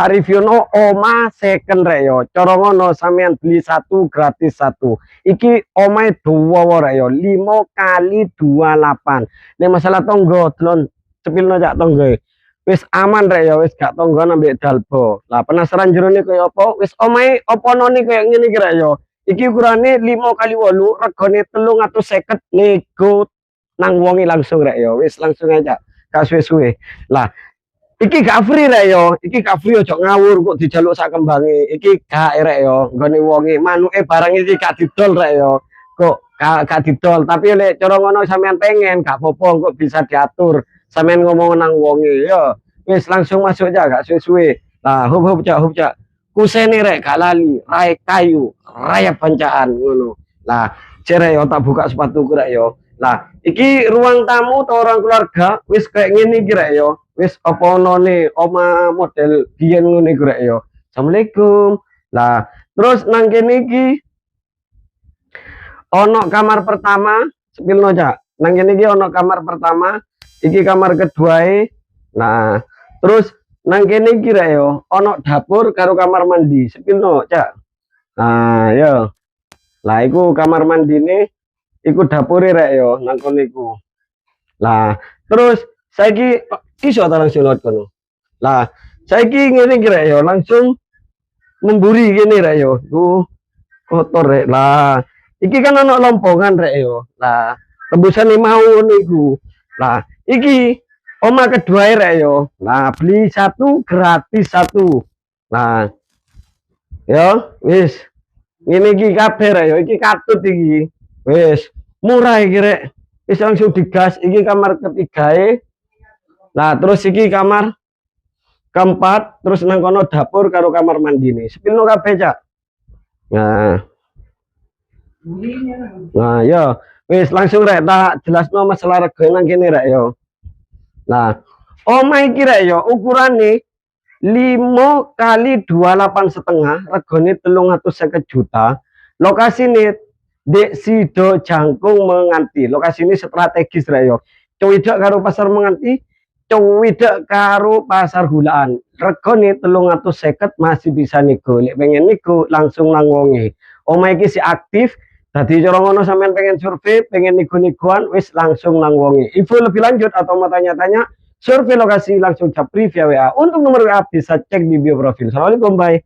Review oma second rek yo. Cara ngono sampean beli satu gratis satu. Iki omae dawa rek yo, 5 kali 28. Nek masalah tonggo delon cepilno cak tonggo. Wis aman rek yo, wis gak tonggo ambek dalbo. Lah penasaran jerone koyo apa? Wis omae oponone koyo ngene iki rek yo. Iki ukurane 5 kali 8, regane 350 nego nang wonge langsung rek yo. Wis langsung aja. Gak suwe-suwe. Lah iki gak free rek yo, iki gak free ojo ngawur kok dijaluk sak kembange. Iki gak rek yo, nggone wonge manuke barang iki gak didol rek yo. Kok gak didol, tapi lek cara ngono sampean pengen gak apa-apa kok bisa diatur. Sampean ngomong nang wonge yo. Wis langsung masuk aja gak suwe-suwe. Lah hub cak. Kusene rek gak lali, rai kayu, raya pancaan ngono. Lah jere yo tak buka sepatuku rek yo. Lah iki ruang tamu atau orang keluarga wis kayak ngene iki rek yo. Wis apa none oma model biyen ngene iki rek yo. Assalamualaikum. Lah terus nang kene iki ono kamar pertama, sepilno cak. Nang kene iki ono kamar pertama, iki kamar kedua. Nah, terus nang kene iki rek yo, ono dapur karo kamar mandi, sepilno cak. Nah, yo. Lah iku kamar mandine, iku dapure rek yo nang kono iku. Lah, terus saiki iso ta langsung lewat kono. Lah, saiki ngene iki rek yo, langsung memburi gini rek yo. Kotor rek. Lah, iki kan ono lompongan rek yo. Lah, tembusane mau niku. Lah, iki oma kedua rek yo. Nah, beli satu gratis satu. Nah, yo wis. Ngene iki kabeh rek yo, iki katut iki. Wis, murah iki rek. Wis langsung digas, iki kamar ketigae. Nah, terus iki kamar keempat, terus nang kono dapur karo kamar mandi nih. Sepilno kabeh, Cak. Nah, yo, wis langsung rek tak jelasno masalah rega nang kene rek yo. Nah, omah iki rek yo ukurane 5 kali 28,5, regane 350 juta. Lokasine Dek Sido Jangkung Menganti. Lokasi ini strategis rek yo. Cowidok karo pasar Menganti, cowidok karo pasar Hulaan. Regane 350 masih bisa nego. Lek pengen nego langsung nang wonge. Omah iki si aktif. Dadi cara ngono sampean pengen survei, pengen nego-negoan wis langsung nang wonge. Info lebih lanjut atau mau tanya-tanya, survei lokasi langsung japri via WA. Untuk nomor WA bisa cek di bio profil. Assalamualaikum, bye.